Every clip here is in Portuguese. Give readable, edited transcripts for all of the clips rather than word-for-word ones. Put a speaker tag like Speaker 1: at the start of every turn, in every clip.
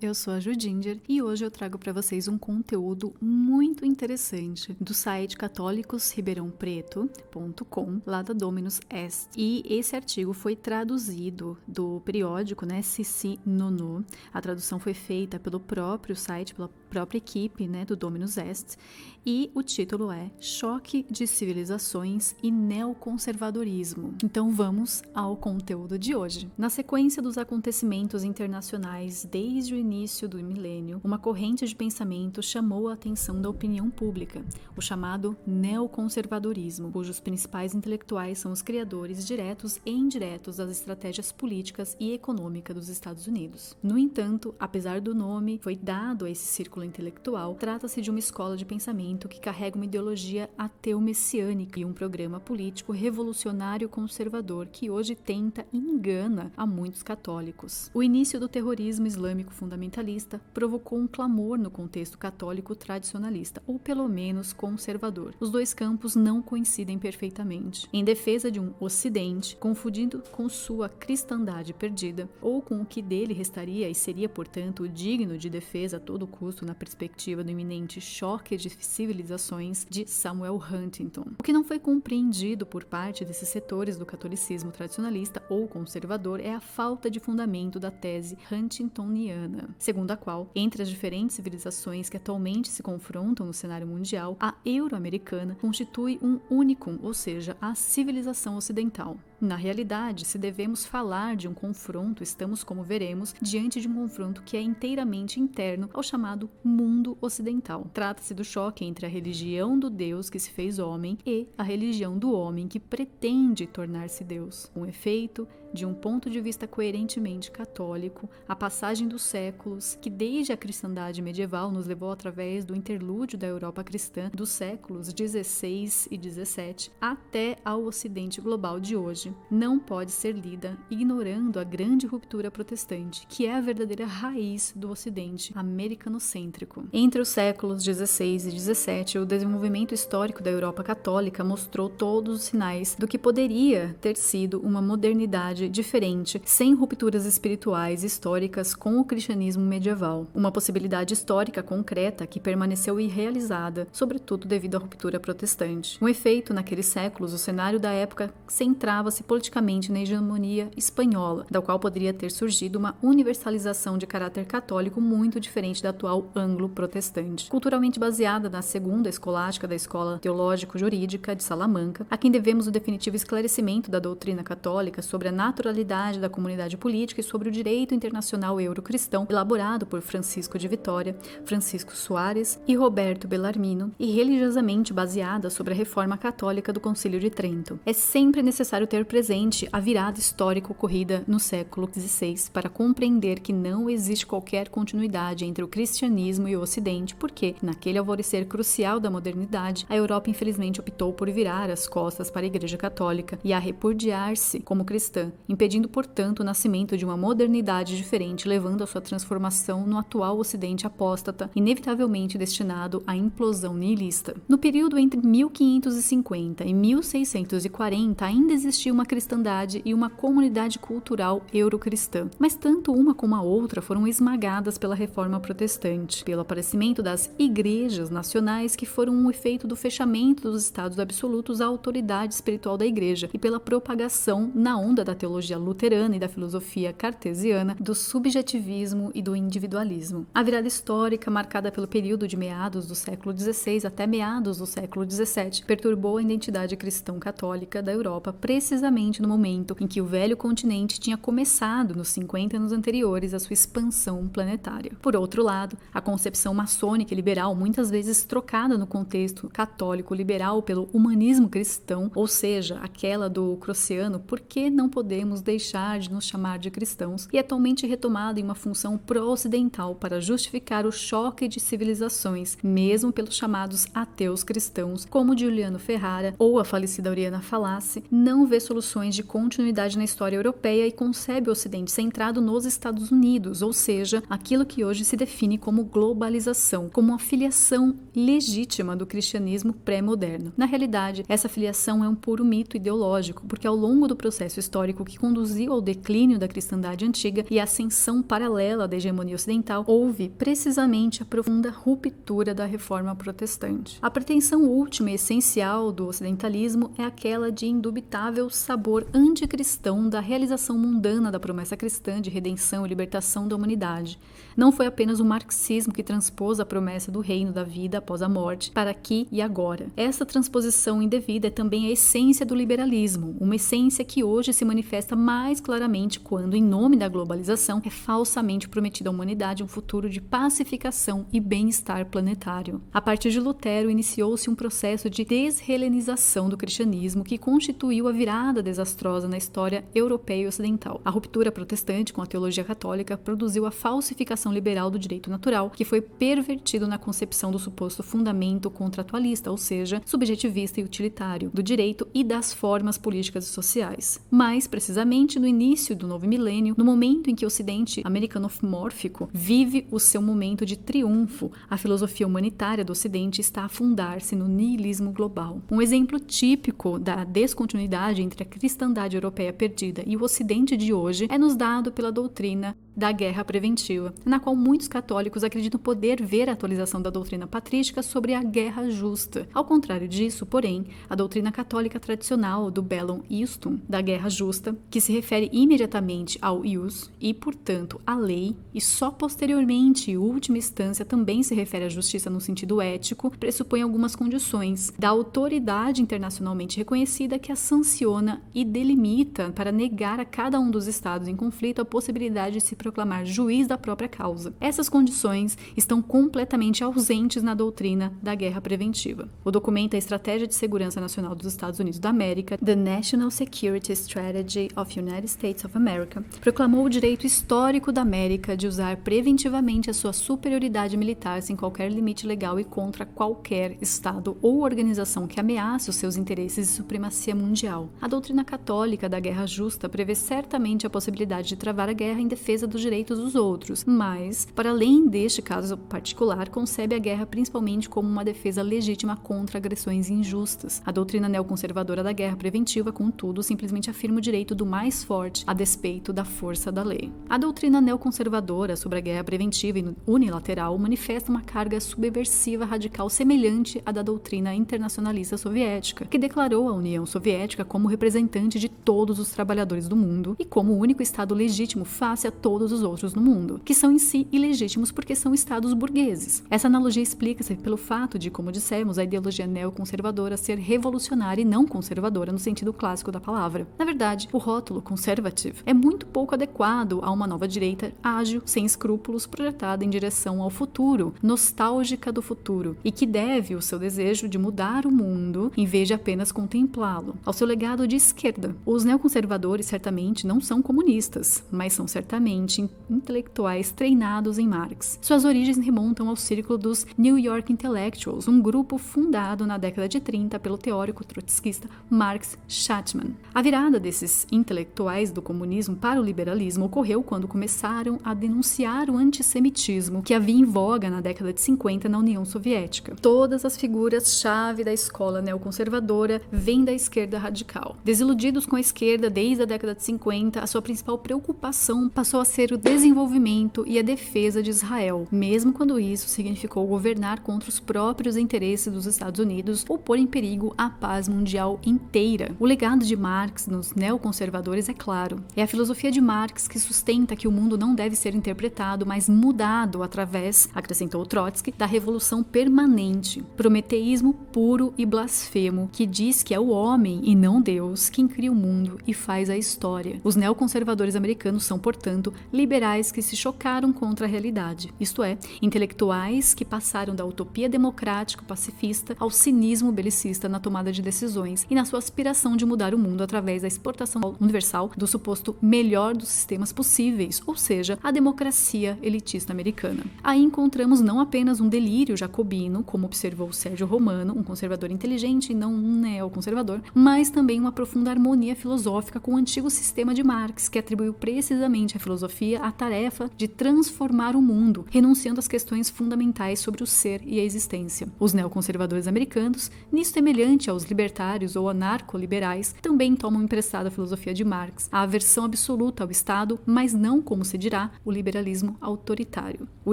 Speaker 1: eu sou a Ju Ginger e hoje eu trago para vocês um conteúdo muito interessante do site católicosribeirãopreto.com, lá da Dominus Est. E esse artigo foi traduzido do periódico, Sissi Nono. A tradução foi feita pelo próprio site, pela própria equipe, do Dominus Est, e o título é Choque de Civilizações e Neoconservadorismo. Então vamos ao conteúdo de hoje. Na sequência dos acontecimentos internacionais desde o início do milênio, uma corrente de pensamento chamou a atenção da opinião pública, o chamado neoconservadorismo, cujos principais intelectuais são os criadores diretos e indiretos das estratégias políticas e econômicas dos Estados Unidos. No entanto, apesar do nome foi dado a esse círculo intelectual, trata-se de uma escola de pensamento que carrega uma ideologia ateu-messiânica e um programa político revolucionário conservador que hoje tenta e engana a muitos católicos. O início do terrorismo islâmico fundamentalista provocou um clamor no contexto católico tradicionalista, ou pelo menos conservador. Os dois campos não coincidem perfeitamente. Em defesa de um Ocidente, confundido com sua cristandade perdida, ou com o que dele restaria e seria, portanto, digno de defesa a todo custo na perspectiva do iminente choque de civilizações de Samuel Huntington. O que não foi compreendido por parte desses setores do catolicismo tradicionalista ou conservador é a falta de fundamento da tese huntingtoniana, segundo a qual, entre as diferentes civilizações que atualmente se confrontam no cenário mundial, a euro-americana constitui um unicum, ou seja, a civilização ocidental. Na realidade, se devemos falar de um confronto, estamos, como veremos, diante de um confronto que é inteiramente interno ao chamado mundo ocidental. Trata-se do choque entre a religião do Deus que se fez homem e a religião do homem que pretende tornar-se Deus. Com efeito, de um ponto de vista coerentemente católico, a passagem dos séculos, que desde a cristandade medieval nos levou através do interlúdio da Europa cristã dos séculos 16 e 17 até ao Ocidente global de hoje, não pode ser lida ignorando a grande ruptura protestante, que é a verdadeira raiz do Ocidente americanocêntrico. Entre os séculos 16 e 17, o desenvolvimento histórico da Europa católica mostrou todos os sinais do que poderia ter sido uma modernidade diferente, sem rupturas espirituais históricas com o cristianismo medieval. Uma possibilidade histórica concreta que permaneceu irrealizada, sobretudo devido à ruptura protestante. Com efeito, naqueles séculos, o cenário da época centrava-se politicamente na hegemonia espanhola, da qual poderia ter surgido uma universalização de caráter católico muito diferente da atual anglo-protestante. Culturalmente baseada na segunda escolástica da Escola Teológico-Jurídica de Salamanca, a quem devemos o definitivo esclarecimento da doutrina católica sobre a naturalidade da comunidade política e sobre o direito internacional euro-cristão, elaborado por Francisco de Vitória, Francisco Soares e Roberto Bellarmino, e religiosamente baseada sobre a reforma católica do Concílio de Trento. É sempre necessário ter presente a virada histórica ocorrida no século XVI para compreender que não existe qualquer continuidade entre o cristianismo e o Ocidente, porque, naquele alvorecer crucial da modernidade, a Europa infelizmente optou por virar as costas para a Igreja Católica e a repudiar-se como cristã, impedindo, portanto, o nascimento de uma modernidade diferente, levando a sua transformação no atual Ocidente apóstata, inevitavelmente destinado à implosão nihilista. No período entre 1550 e 1640, ainda existia uma cristandade e uma comunidade cultural eurocristã, mas tanto uma como a outra foram esmagadas pela reforma protestante, pelo aparecimento das igrejas nacionais, que foram um efeito do fechamento dos estados absolutos à autoridade espiritual da igreja, e pela propagação na onda da teologia luterana e da filosofia cartesiana, do subjetivismo e do individualismo. A virada histórica, marcada pelo período de meados do século XVI até meados do século XVII, perturbou a identidade cristão-católica da Europa, precisamente no momento em que o velho continente tinha começado, nos 50 anos anteriores, a sua expansão planetária. Por outro lado, a concepção maçônica e liberal, muitas vezes trocada no contexto católico liberal pelo humanismo cristão, ou seja, aquela do Crociano, por que não podemos deixar de nos chamar de cristãos, e atualmente retomada em uma função pró-ocidental para justificar o choque de civilizações, mesmo pelos chamados ateus cristãos, como Giuliano Ferrara ou a falecida Oriana Fallaci, não vê soluções de continuidade na história europeia e concebe o Ocidente centrado nos Estados Unidos, ou seja, aquilo que hoje se define como globalização, como uma filiação legítima do cristianismo pré-moderno. Na realidade, essa filiação é um puro mito ideológico, porque ao longo do processo histórico que conduziu ao declínio da cristandade antiga e à ascensão paralela da hegemonia ocidental, houve precisamente a profunda ruptura da reforma protestante. A pretensão última e essencial do ocidentalismo é aquela de indubitável sabor anticristão da realização mundana da promessa cristã de redenção e libertação da humanidade. Não foi apenas o marxismo que transpôs a promessa do reino da vida após a morte para aqui e agora. Essa transposição indevida é também a essência do liberalismo, uma essência que hoje se manifesta mais claramente quando, em nome da globalização, é falsamente prometido à humanidade um futuro de pacificação e bem-estar planetário. A partir de Lutero, iniciou-se um processo de deshelenização do cristianismo que constituiu a virada desastrosa na história europeia e ocidental. A ruptura protestante com a teologia católica produziu a falsificação liberal do direito natural, que foi pervertido na concepção do suposto fundamento contratualista, ou seja, subjetivista e utilitário, do direito e das formas políticas e sociais. Mais precisamente, no início do novo milênio, no momento em que o Ocidente americanomórfico vive o seu momento de triunfo, a filosofia humanitária do Ocidente está a afundar-se no niilismo global. Um exemplo típico da descontinuidade entre a cristandade europeia perdida e o Ocidente de hoje é nos dado pela doutrina da guerra preventiva, na qual muitos católicos acreditam poder ver a atualização da doutrina patrística sobre a guerra justa. Ao contrário disso, porém, a doutrina católica tradicional do bellum iustum, da guerra justa, que se refere imediatamente ao ius e, portanto, à lei, e só posteriormente, em última instância, também se refere à justiça no sentido ético, pressupõe algumas condições da autoridade internacionalmente reconhecida que a sanciona e delimita para negar a cada um dos estados em conflito a possibilidade de se proclamar juiz da própria causa. Essas condições estão completamente ausentes na doutrina da guerra preventiva. O documento A Estratégia de Segurança Nacional dos Estados Unidos da América, The National Security Strategy of United States of America, proclamou o direito histórico da América de usar preventivamente a sua superioridade militar sem qualquer limite legal e contra qualquer estado ou organização que ameace os seus interesses de supremacia mundial. A doutrina católica da guerra justa prevê certamente a possibilidade de travar a guerra em defesa dos direitos dos outros, mas, para além deste caso particular, concebe a guerra principalmente como uma defesa legítima contra agressões injustas. A doutrina neoconservadora da guerra preventiva, contudo, simplesmente afirma o direito do mais forte a despeito da força da lei. A doutrina neoconservadora sobre a guerra preventiva e unilateral manifesta uma carga subversiva radical semelhante à da doutrina internacionalista soviética, que declarou a União Soviética como representante de todos os trabalhadores do mundo e como o único estado legítimo face a todos os outros no mundo, que são em si ilegítimos porque são estados burgueses. Essa analogia explica-se pelo fato de, como dissemos, a ideologia neoconservadora ser revolucionária e não conservadora no sentido clássico da palavra. Na verdade, o rótulo conservative é muito pouco adequado a uma nova direita ágil, sem escrúpulos, projetada em direção ao futuro, nostálgica do futuro, e que deve o seu desejo de mudar o mundo em vez de apenas contemplá-lo, ao seu legado de esquerda. Os neoconservadores certamente não são comunistas, mas são certamente intelectuais treinados em Marx. Suas origens remontam ao círculo dos New York Intellectuals, um grupo fundado na década de 30 pelo teórico trotskista Marx Schatman. A virada desses intelectuais do comunismo para o liberalismo ocorreu quando começaram a denunciar o antissemitismo que havia em voga na década de 50 na União Soviética. Todas as figuras-chave da escola neoconservadora vêm da esquerda radical. Desiludidos com a esquerda desde a década de 50, a sua principal preocupação passou a ser o desenvolvimento e a defesa de Israel, mesmo quando isso significou governar contra os próprios interesses dos Estados Unidos ou pôr em perigo a paz mundial inteira. O legado de Marx nos neoconservadores é claro. É a filosofia de Marx que sustenta que o mundo não deve ser interpretado, mas mudado através, acrescentou Trotsky, da revolução permanente. Prometeísmo puro e blasfemo, que diz que é o homem e não Deus quem cria o mundo e faz a história. Os neoconservadores americanos são, portanto, liberais que se chocaram contra a realidade, isto é, intelectuais que passaram da utopia democrático-pacifista ao cinismo belicista na tomada de decisões e na sua aspiração de mudar o mundo através da exportação universal do suposto melhor dos sistemas possíveis, ou seja, a democracia elitista americana. Aí encontramos não apenas um delírio jacobino, como observou Sérgio Romano, um conservador inteligente e não um neoconservador, mas também uma profunda harmonia filosófica com o antigo sistema de Marx, que atribuiu precisamente à filosofia filosofia a tarefa de transformar o mundo, renunciando às questões fundamentais sobre o ser e a existência. Os neoconservadores americanos, nisso semelhante aos libertários ou anarco-liberais, também tomam emprestada a filosofia de Marx, a aversão absoluta ao Estado, mas não, como se dirá, o liberalismo autoritário. O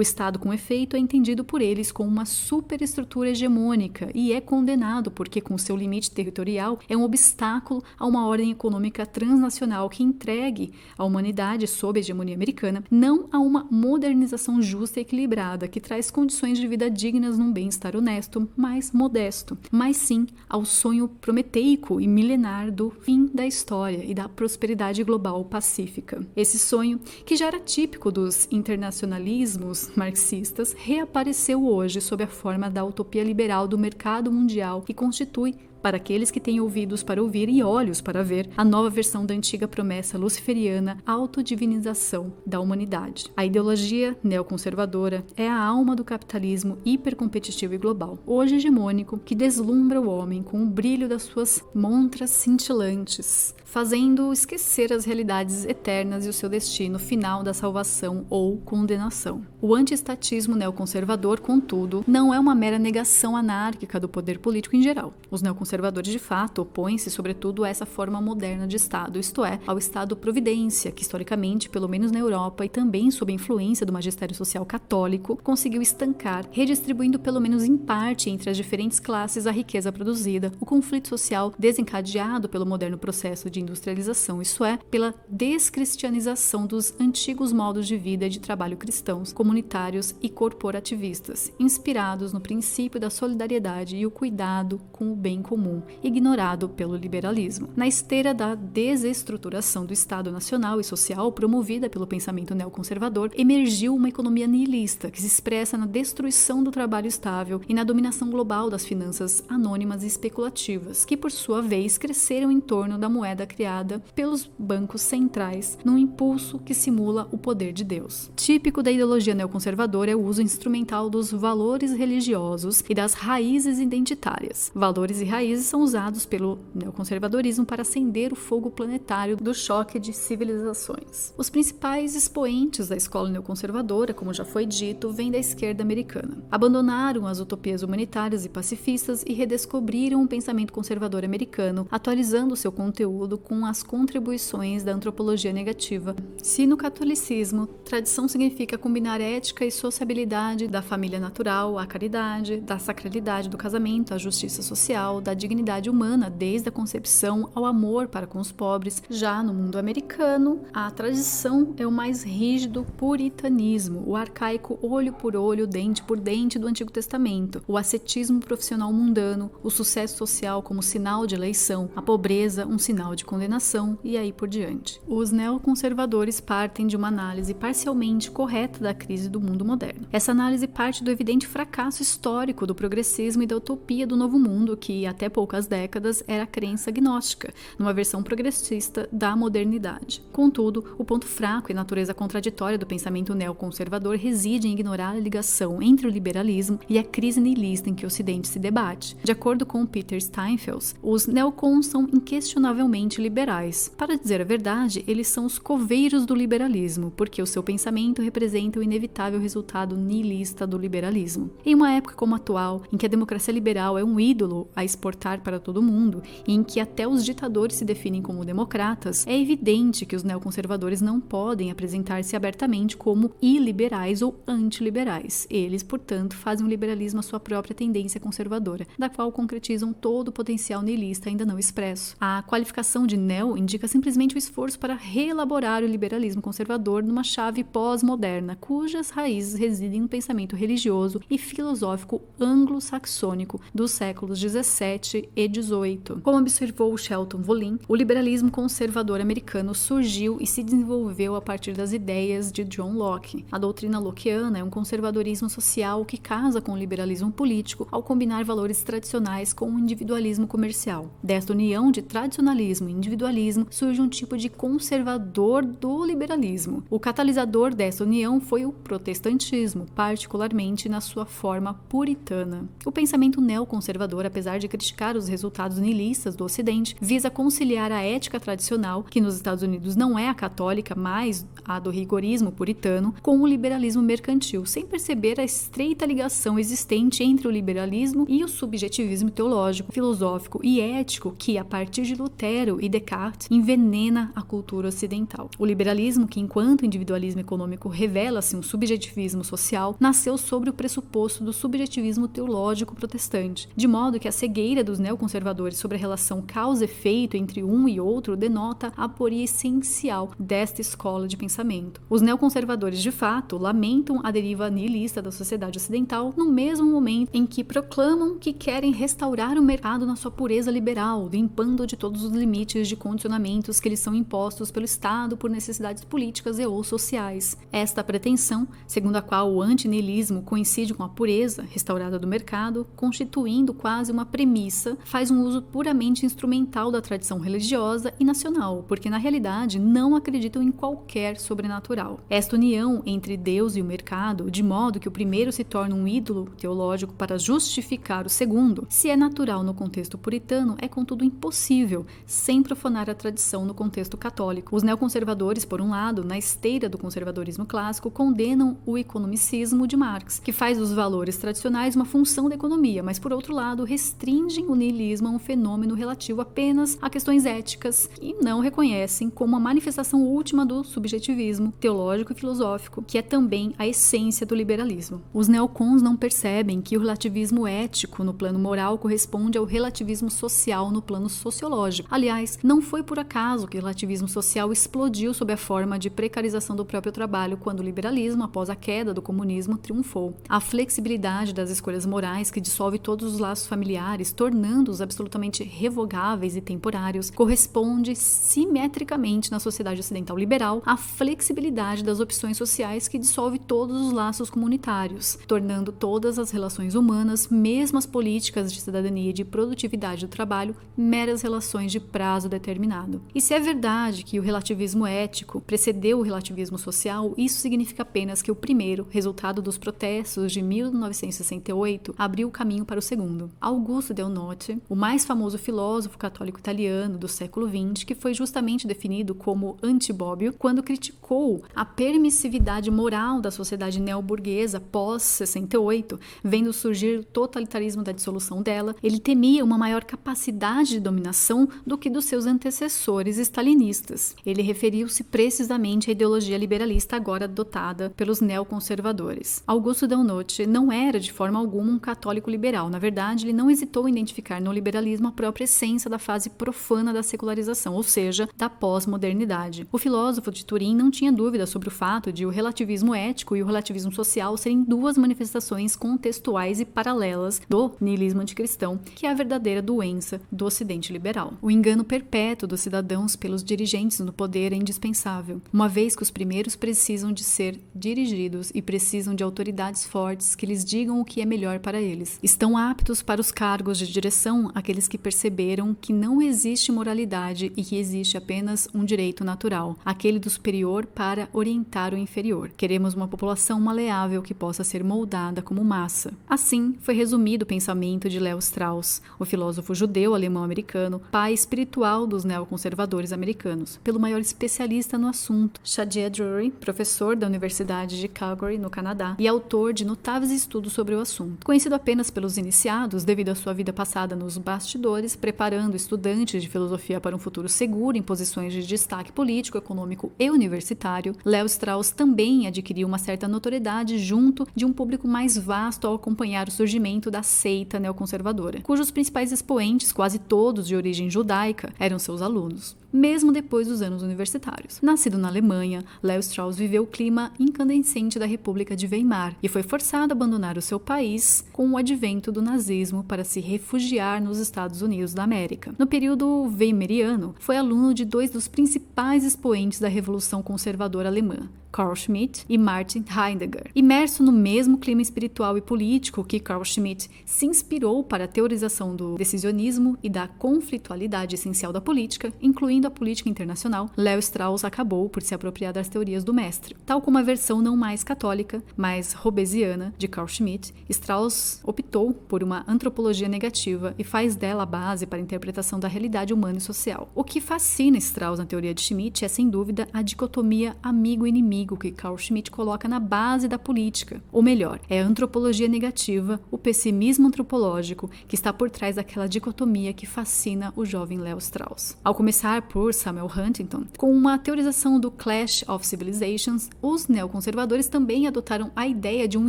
Speaker 1: Estado, com efeito, é entendido por eles como uma superestrutura hegemônica e é condenado porque, com seu limite territorial, é um obstáculo a uma ordem econômica transnacional que entregue a humanidade sob a hegemonia americana, não a uma modernização justa e equilibrada que traz condições de vida dignas num bem-estar honesto, mas modesto, mas sim ao sonho prometeico e milenar do fim da história e da prosperidade global pacífica. Esse sonho, que já era típico dos internacionalismos marxistas, reapareceu hoje sob a forma da utopia liberal do mercado mundial que constitui, para aqueles que têm ouvidos para ouvir e olhos para ver, a nova versão da antiga promessa luciferiana autodivinização da humanidade. A ideologia neoconservadora é a alma do capitalismo hipercompetitivo e global, hoje hegemônico, que deslumbra o homem com o brilho das suas montras cintilantes, fazendo esquecer as realidades eternas e o seu destino final da salvação ou condenação. O antiestatismo neoconservador, contudo, não é uma mera negação anárquica do poder político em geral. Os neoconservadores, de fato, opõem-se sobretudo a essa forma moderna de Estado, isto é, ao Estado-providência, que historicamente, pelo menos na Europa e também sob a influência do magistério social católico, conseguiu estancar, redistribuindo pelo menos em parte entre as diferentes classes a riqueza produzida, o conflito social desencadeado pelo moderno processo de industrialização, isto é, pela descristianização dos antigos modos de vida e de trabalho cristãos, comunitários e corporativistas, inspirados no princípio da solidariedade e o cuidado com o bem comum, ignorado pelo liberalismo. Na esteira da desestruturação do Estado nacional e social promovida pelo pensamento neoconservador, emergiu uma economia nihilista que se expressa na destruição do trabalho estável e na dominação global das finanças anônimas e especulativas, que por sua vez cresceram em torno da moeda criada pelos bancos centrais, num impulso que simula o poder de Deus. Típico da ideologia neoconservadora é o uso instrumental dos valores religiosos e das raízes identitárias. Valores e raízes são usados pelo neoconservadorismo para acender o fogo planetário do choque de civilizações. Os principais expoentes da escola neoconservadora, como já foi dito, vêm da esquerda americana. Abandonaram as utopias humanitárias e pacifistas e redescobriram o pensamento conservador americano, atualizando seu conteúdo com as contribuições da antropologia negativa. Se no catolicismo, tradição significa combinar ética e sociabilidade da família natural à caridade, da sacralidade do casamento à justiça social, da dignidade humana desde a concepção ao amor para com os pobres, já no mundo americano, a tradição é o mais rígido puritanismo, o arcaico olho por olho, dente por dente do Antigo Testamento, o ascetismo profissional mundano, o sucesso social como sinal de eleição, a pobreza um sinal de condenação e aí por diante. Os neoconservadores partem de uma análise parcialmente correta da crise do mundo moderno. Essa análise parte do evidente fracasso histórico do progressismo e da utopia do novo mundo, que até poucas décadas era a crença gnóstica, numa versão progressista da modernidade. Contudo, o ponto fraco e natureza contraditória do pensamento neoconservador reside em ignorar a ligação entre o liberalismo e a crise nihilista em que o Ocidente se debate. De acordo com Peter Steinfels, os neocons são inquestionavelmente liberais. Para dizer a verdade, eles são os coveiros do liberalismo, porque o seu pensamento representa o inevitável resultado nihilista do liberalismo. Em uma época como a atual, em que a democracia liberal é um ídolo a exportar para todo mundo, e em que até os ditadores se definem como democratas, é evidente que os neoconservadores não podem apresentar-se abertamente como iliberais ou antiliberais. Eles, portanto, fazem o liberalismo a sua própria tendência conservadora, da qual concretizam todo o potencial nihilista ainda não expresso. A qualificação de neo indica simplesmente o esforço para reelaborar o liberalismo conservador numa chave pós-moderna, cujas raízes residem no pensamento religioso e filosófico anglo-saxônico dos séculos 17 e 18. Como observou Shelton Volin, o liberalismo conservador americano surgiu e se desenvolveu a partir das ideias de John Locke. A doutrina lockeana é um conservadorismo social que casa com o liberalismo político ao combinar valores tradicionais com o individualismo comercial. Desta união de tradicionalismo e individualismo surge um tipo de conservador do liberalismo. O catalisador dessa união foi o protestantismo, particularmente na sua forma puritana. O pensamento neoconservador, apesar de criticar criticar os resultados nihilistas do Ocidente, visa conciliar a ética tradicional, que nos Estados Unidos não é a católica, mas a do rigorismo puritano, com o liberalismo mercantil, sem perceber a estreita ligação existente entre o liberalismo e o subjetivismo teológico, filosófico e ético que, a partir de Lutero e Descartes, envenena a cultura ocidental. O liberalismo, que enquanto individualismo econômico revela-se um subjetivismo social, nasceu sobre o pressuposto do subjetivismo teológico protestante, de modo que a cegueira dos neoconservadores sobre a relação causa-efeito entre um e outro denota a aporia essencial desta escola de pensamento. Os neoconservadores, de fato, lamentam a deriva nihilista da sociedade ocidental no mesmo momento em que proclamam que querem restaurar o mercado na sua pureza liberal, limpando de todos os limites de condicionamentos que lhes são impostos pelo Estado por necessidades políticas e ou sociais. Esta pretensão, segundo a qual o antinihilismo coincide com a pureza restaurada do mercado, constituindo quase uma premissa, faz um uso puramente instrumental da tradição religiosa e nacional, porque na realidade não acreditam em qualquer sobrenatural. Esta união entre Deus e o mercado, de modo que o primeiro se torna um ídolo teológico para justificar o segundo, se é natural no contexto puritano, é contudo impossível, sem profanar a tradição no contexto católico. Os neoconservadores, por um lado, na esteira do conservadorismo clássico, condenam o economicismo de Marx, que faz dos valores tradicionais uma função da economia, mas por outro lado restringem o nihilismo a um fenômeno relativo apenas a questões éticas e não reconhecem como a manifestação última do subjetivismo teológico e filosófico, que é também a essência do liberalismo. Os neocons não percebem que o relativismo ético no plano moral corresponde ao relativismo social no plano sociológico. Aliás, não foi por acaso que o relativismo social explodiu sob a forma de precarização do próprio trabalho quando o liberalismo, após a queda do comunismo, triunfou. A flexibilidade das escolhas morais que dissolve todos os laços familiares, tornando-os absolutamente revogáveis e temporários, corresponde simetricamente na sociedade ocidental liberal à flexibilidade das opções sociais que dissolve todos os laços comunitários, tornando todas as relações humanas, mesmo as políticas de cidadania e de produtividade do trabalho, meras relações de prazo determinado. E se é verdade que o relativismo ético precedeu o relativismo social, isso significa apenas que o primeiro, resultado dos protestos de 1968, abriu o caminho para o segundo. Augusto Del Notte, o mais famoso filósofo católico italiano do século XX, que foi justamente definido como antibóbio, quando criticou a permissividade moral da sociedade neoburguesa pós-68, vendo surgir o totalitarismo da dissolução dela, ele temia uma maior capacidade de dominação do que dos seus antecessores stalinistas. Ele referiu-se precisamente à ideologia liberalista agora adotada pelos neoconservadores. Augusto Del Notte não era de forma alguma um católico liberal. Na verdade, ele não hesitou em identificar no liberalismo a própria essência da fase profana da secularização, ou seja, da pós-modernidade. O filósofo de Turim não tinha dúvida sobre o fato de o relativismo ético e o relativismo social serem duas manifestações contextuais e paralelas do nihilismo anticristão, que é a verdadeira doença do Ocidente liberal. O engano perpétuo dos cidadãos pelos dirigentes no poder é indispensável, uma vez que os primeiros precisam de ser dirigidos e precisam de autoridades fortes que lhes digam o que é melhor para eles. Estão aptos para os cargos de direção aqueles que perceberam que não existe moralidade e que existe apenas um direito natural, aquele do superior para orientar o inferior. Queremos uma população maleável que possa ser moldada como massa. Assim, foi resumido o pensamento de Leo Strauss, o filósofo judeu-alemão-americano, pai espiritual dos neoconservadores americanos, pelo maior especialista no assunto, Shadia Drury, professor da Universidade de Calgary, no Canadá, e autor de notáveis estudos sobre o assunto. Conhecido apenas pelos iniciados, devido à sua vida passada nos bastidores, preparando estudantes de filosofia para um futuro seguro em posições de destaque político, econômico e universitário, Leo Strauss também adquiriu uma certa notoriedade junto de um público mais vasto ao acompanhar o surgimento da seita neoconservadora, cujos principais expoentes, quase todos de origem judaica, eram seus alunos. Mesmo depois dos anos universitários. Nascido na Alemanha, Leo Strauss viveu o clima incandescente da República de Weimar e foi forçado a abandonar o seu país com o advento do nazismo para se refugiar nos Estados Unidos da América. No período weimariano, foi aluno de dois dos principais expoentes da Revolução Conservadora Alemã, Carl Schmitt e Martin Heidegger. Imerso no mesmo clima espiritual e político que Carl Schmitt se inspirou para a teorização do decisionismo e da conflitualidade essencial da política, incluindo a política internacional, Léo Strauss acabou por se apropriar das teorias do mestre. Tal como a versão não mais católica, mas hobbesiana de Carl Schmitt, Strauss optou por uma antropologia negativa e faz dela a base para a interpretação da realidade humana e social. O que fascina Strauss na teoria de Schmitt é, sem dúvida, a dicotomia amigo-inimigo que Carl Schmitt coloca na base da política. Ou melhor, é a antropologia negativa, o pessimismo antropológico que está por trás daquela dicotomia que fascina o jovem Léo Strauss. Ao começar por Samuel Huntington, com uma teorização do Clash of Civilizations, os neoconservadores também adotaram a ideia de um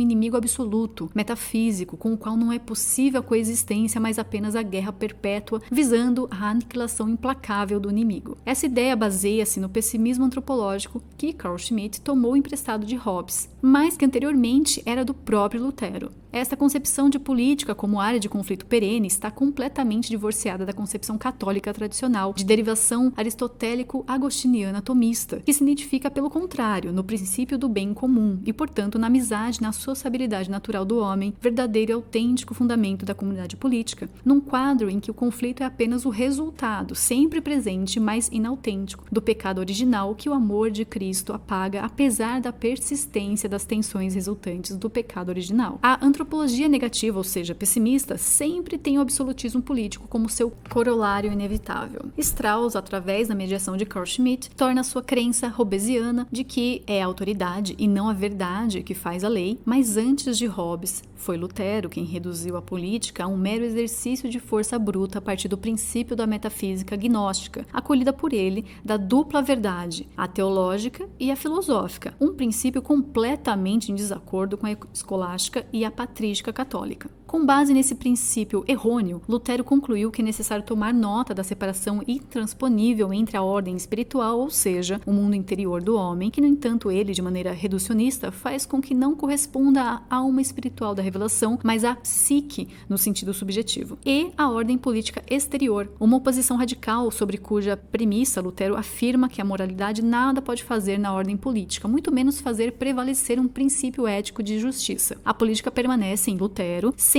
Speaker 1: inimigo absoluto, metafísico, com o qual não é possível a coexistência, mas apenas a guerra perpétua, visando a aniquilação implacável do inimigo. Essa ideia baseia-se no pessimismo antropológico que Carl Schmitt tomou emprestado de Hobbes, mas que anteriormente era do próprio Lutero. Esta concepção de política como área de conflito perene está completamente divorciada da concepção católica tradicional, de derivação aristotélico-agostiniana tomista, que se identifica, pelo contrário, no princípio do bem comum e, portanto, na amizade, na sociabilidade natural do homem, verdadeiro e autêntico fundamento da comunidade política, num quadro em que o conflito é apenas o resultado, sempre presente, mas inautêntico, do pecado original que o amor de Cristo apaga, apesar da persistência das tensões resultantes do pecado original. A antropologia negativa, ou seja, pessimista, sempre tem o absolutismo político como seu corolário inevitável. Strauss, através da mediação de Carl Schmitt, torna sua crença hobbesiana de que é a autoridade e não a verdade que faz a lei, mas antes de Hobbes, foi Lutero quem reduziu a política a um mero exercício de força bruta a partir do princípio da metafísica gnóstica, acolhida por ele da dupla verdade, a teológica e a filosófica, um princípio completamente em desacordo com a escolástica e a patrística católica. Com base nesse princípio errôneo, Lutero concluiu que é necessário tomar nota da separação intransponível entre a ordem espiritual, ou seja, o mundo interior do homem, que, no entanto, ele, de maneira reducionista, faz com que não corresponda à alma espiritual da revelação, mas à psique, no sentido subjetivo, e a ordem política exterior, uma oposição radical sobre cuja premissa Lutero afirma que a moralidade nada pode fazer na ordem política, muito menos fazer prevalecer um princípio ético de justiça. A política permanece, em Lutero, sempre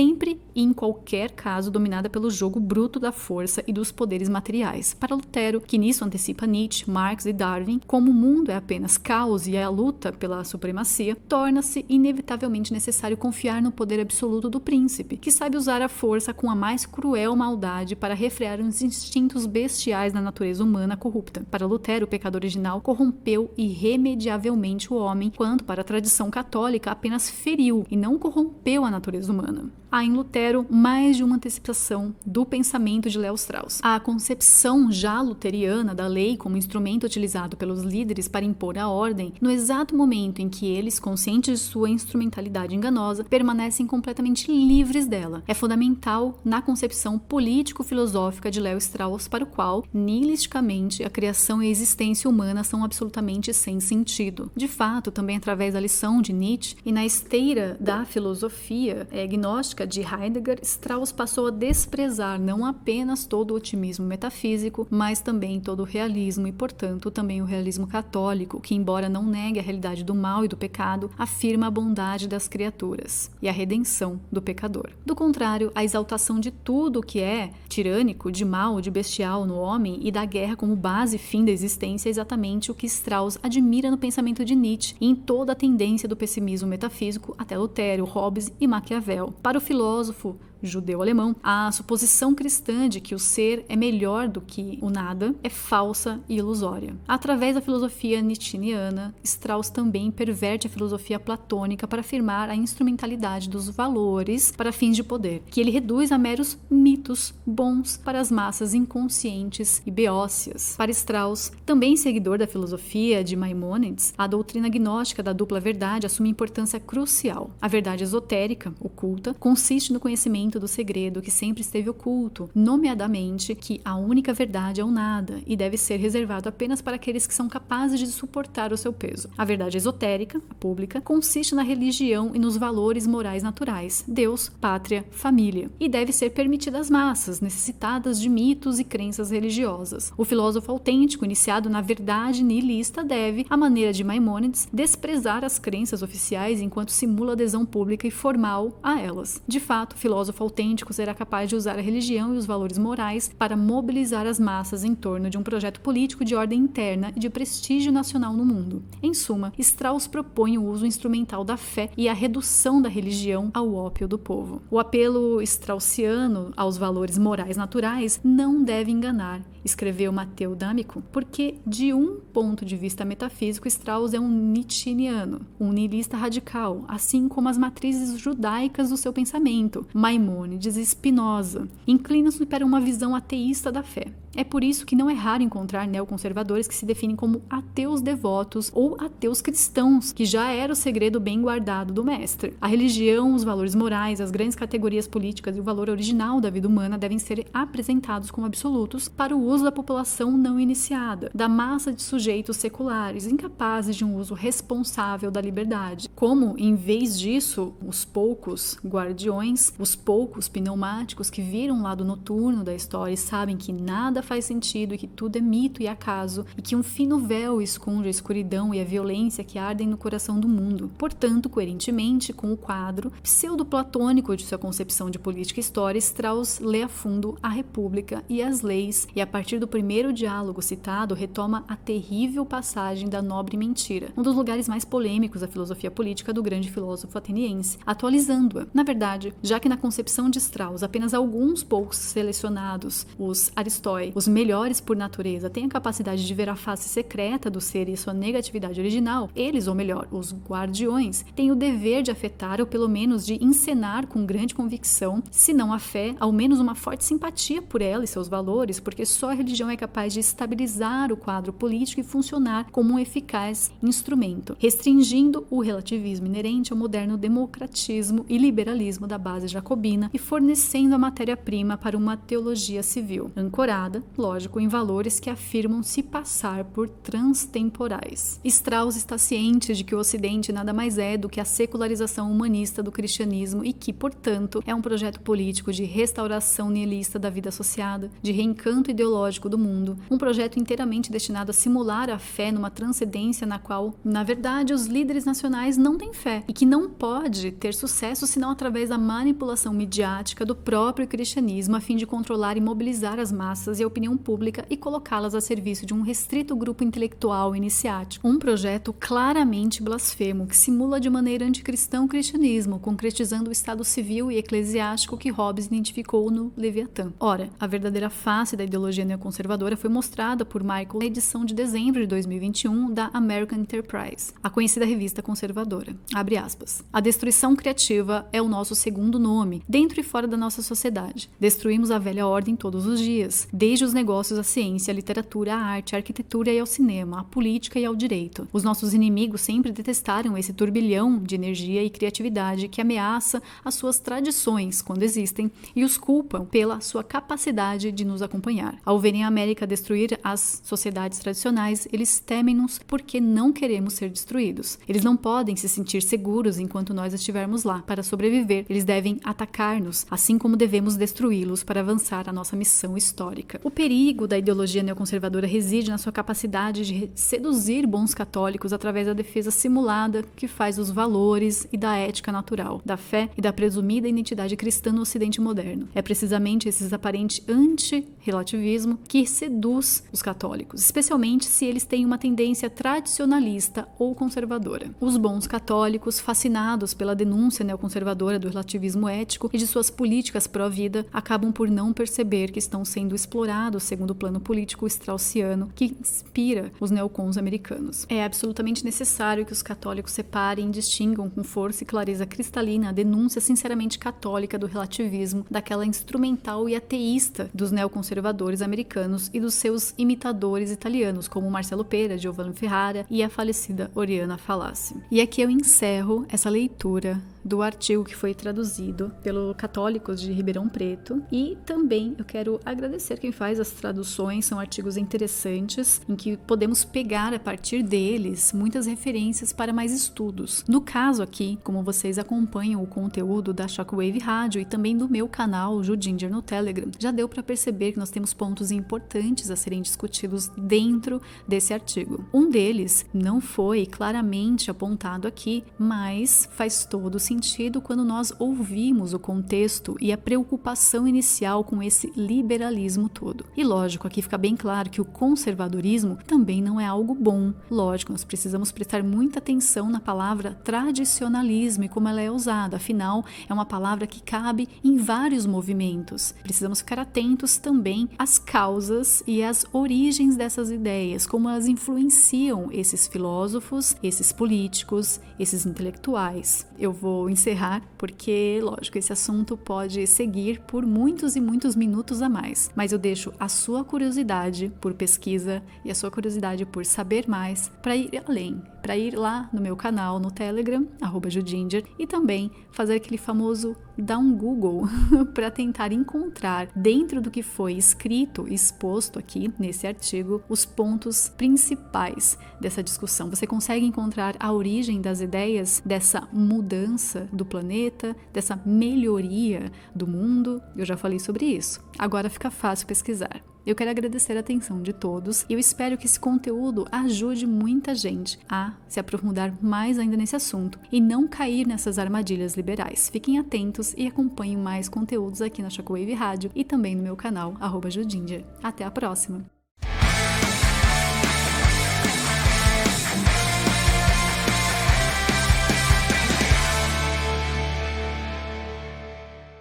Speaker 1: e em qualquer caso dominada pelo jogo bruto da força e dos poderes materiais. Para Lutero, que nisso antecipa Nietzsche, Marx e Darwin, como o mundo é apenas caos e a luta pela supremacia, torna-se inevitavelmente necessário confiar no poder absoluto do príncipe, que sabe usar a força com a mais cruel maldade para refrear os instintos bestiais da natureza humana corrupta. Para Lutero, o pecado original corrompeu irremediavelmente o homem, enquanto para a tradição católica apenas feriu e não corrompeu a natureza humana. Há em Lutero mais de uma antecipação do pensamento de Léo Strauss. A concepção já luteriana da lei como instrumento utilizado pelos líderes para impor a ordem, no exato momento em que eles, conscientes de sua instrumentalidade enganosa, permanecem completamente livres dela, é fundamental na concepção político-filosófica de Léo Strauss, para o qual, nihilisticamente, a criação e a existência humana são absolutamente sem sentido. De fato, também através da lição de Nietzsche e na esteira da filosofia gnóstica de Heidegger, Strauss passou a desprezar não apenas todo o otimismo metafísico, mas também todo o realismo e, portanto, também o realismo católico, que, embora não negue a realidade do mal e do pecado, afirma a bondade das criaturas e a redenção do pecador. Do contrário, a exaltação de tudo o que é tirânico, de mal, de bestial no homem e da guerra como base e fim da existência é exatamente o que Strauss admira no pensamento de Nietzsche e em toda a tendência do pessimismo metafísico até Lutero, Hobbes e Maquiavel. Para o filósofo judeu-alemão, a suposição cristã de que o ser é melhor do que o nada é falsa e ilusória. Através da filosofia nietzscheana, Strauss também perverte a filosofia platônica para afirmar a instrumentalidade dos valores para fins de poder, que ele reduz a meros mitos bons para as massas inconscientes e beócias. Para Strauss, também seguidor da filosofia de Maimônides, a doutrina gnóstica da dupla verdade assume importância crucial. A verdade esotérica, oculta, consiste no conhecimento conhecimento do segredo que sempre esteve oculto, nomeadamente que a única verdade é o nada e deve ser reservado apenas para aqueles que são capazes de suportar o seu peso. A verdade esotérica, a pública, consiste na religião e nos valores morais naturais, Deus, pátria, família, e deve ser permitida às massas, necessitadas de mitos e crenças religiosas. O filósofo autêntico, iniciado na verdade nihilista, deve, à maneira de Maimônides, desprezar as crenças oficiais enquanto simula adesão pública e formal a elas. De fato, o filósofo autêntico será capaz de usar a religião e os valores morais para mobilizar as massas em torno de um projeto político de ordem interna e de prestígio nacional no mundo. Em suma, Strauss propõe o uso instrumental da fé e a redução da religião ao ópio do povo. O apelo straussiano aos valores morais naturais não deve enganar, escreveu Mateu D'Amico, porque, de um ponto de vista metafísico, Strauss é um nietzscheano, um nihilista radical, assim como as matrizes judaicas do seu pensamento, Maimônides e Spinoza, inclinam-se para uma visão ateísta da fé. É por isso que não é raro encontrar neoconservadores que se definem como ateus devotos ou ateus cristãos, que já era o segredo bem guardado do mestre. A religião, os valores morais, as grandes categorias políticas e o valor original da vida humana devem ser apresentados como absolutos para o uso da população não iniciada, da massa de sujeitos seculares, incapazes de um uso responsável da liberdade. Como, em vez disso, os poucos guardiões, os poucos pneumáticos que viram o lado noturno da história e sabem que nada faz sentido e que tudo é mito e acaso, e que um fino véu esconde a escuridão e a violência que ardem no coração do mundo. Portanto, coerentemente com o quadro pseudo-platônico de sua concepção de política e história, Strauss lê a fundo a República e as leis, e a partir do primeiro diálogo citado, retoma a terrível passagem da Nobre Mentira, um dos lugares mais polêmicos da filosofia política do grande filósofo ateniense, atualizando-a. Na verdade, já que na concepção de Strauss apenas alguns poucos selecionados, os aristói, os melhores por natureza, têm a capacidade de ver a face secreta do ser e sua negatividade original, eles, ou melhor, os guardiões, têm o dever de afetar ou pelo menos de encenar com grande convicção, se não a fé, ao menos uma forte simpatia por ela e seus valores, porque só a religião é capaz de estabilizar o quadro político e funcionar como um eficaz instrumento, restringindo o relativismo inerente ao moderno democratismo e liberalismo da base jacobina e fornecendo a matéria-prima para uma teologia civil, ancorada, lógico, em valores que afirmam se passar por transtemporais. Strauss está ciente de que o Ocidente nada mais é do que a secularização humanista do cristianismo e que, portanto, é um projeto político de restauração nihilista da vida associada, de reencanto ideológico do mundo, um projeto inteiramente destinado a simular a fé numa transcendência na qual, na verdade, os líderes nacionais não têm fé e que não pode ter sucesso senão através da manipulação midiática do próprio cristianismo a fim de controlar e mobilizar as massas e a opinião pública e colocá-las a serviço de um restrito grupo intelectual iniciático. Um projeto claramente blasfemo que simula de maneira anticristã o cristianismo, concretizando o estado civil e eclesiástico que Hobbes identificou no Leviatã. Ora, a verdadeira face da ideologia neoconservadora foi mostrada por Michael na edição de dezembro de 2021 da American Enterprise, a conhecida revista conservadora. Abre aspas. A destruição criativa é o nosso segundo nome, dentro e fora da nossa sociedade. Destruímos a velha ordem todos os dias, desde os negócios à ciência, à literatura, à arte, à arquitetura e ao cinema, à política e ao direito. Os nossos inimigos sempre detestaram esse turbilhão de energia e criatividade que ameaça as suas tradições, quando existem, e os culpam pela sua capacidade de nos acompanhar. Ao verem a América destruir as sociedades tradicionais, eles temem-nos porque não queremos ser destruídos. Eles não podem se sentir seguros enquanto nós estivermos lá. Para sobreviver, eles devem atacar-nos, assim como devemos destruí-los para avançar a nossa missão histórica. O perigo da ideologia neoconservadora reside na sua capacidade de seduzir bons católicos através da defesa simulada que faz dos valores e da ética natural, da fé e da presumida identidade cristã no Ocidente moderno. É precisamente esse aparente anti-relativismo que seduz os católicos, especialmente se eles têm uma tendência tradicionalista ou conservadora. Os bons católicos, fascinados pela denúncia neoconservadora do relativismo ético e de suas políticas pró-vida, acabam por não perceber que estão sendo explorados segundo o plano político straussiano que inspira os neocons americanos. É absolutamente necessário que os católicos separem e distingam com força e clareza cristalina a denúncia sinceramente católica do relativismo, daquela instrumental e ateísta dos neoconservadores americanos e dos seus imitadores italianos, como Marcelo Pera, Giovanni Ferrara e a falecida Oriana Fallaci. E aqui eu encerro essa leitura do artigo que foi traduzido pelo Católicos de Ribeirão Preto, e também eu quero agradecer quem faz as traduções. São artigos interessantes em que podemos pegar a partir deles muitas referências para mais estudos. No caso aqui, como vocês acompanham o conteúdo da Shockwave Rádio e também do meu canal Judinger no Telegram, já deu para perceber que nós temos pontos importantes a serem discutidos dentro desse artigo. Um deles não foi claramente apontado aqui, mas faz todo sentido quando nós ouvimos o contexto e a preocupação inicial com esse liberalismo todo. E lógico, aqui fica bem claro que o conservadorismo também não é algo bom. Lógico, nós precisamos prestar muita atenção na palavra tradicionalismo e como ela é usada, afinal, é uma palavra que cabe em vários movimentos. Precisamos ficar atentos também às causas e às origens dessas ideias, como elas influenciam esses filósofos, esses políticos, esses intelectuais. Eu vou encerrar porque, lógico, esse assunto pode seguir por muitos e muitos minutos a mais, mas eu deixo a sua curiosidade por pesquisa e a sua curiosidade por saber mais para ir além, para ir lá no meu canal no Telegram, @Judinger, e também fazer aquele famoso dar um Google para tentar encontrar dentro do que foi escrito e exposto aqui nesse artigo os pontos principais dessa discussão. Você consegue encontrar a origem das ideias dessa mudança do planeta, dessa melhoria do mundo? Eu já falei sobre isso. Agora fica fácil pesquisar. Eu quero agradecer a atenção de todos e eu espero que esse conteúdo ajude muita gente a se aprofundar mais ainda nesse assunto e não cair nessas armadilhas liberais. Fiquem atentos e acompanhem mais conteúdos aqui na Shockwave Rádio e também no meu canal @Judinger. Até a próxima!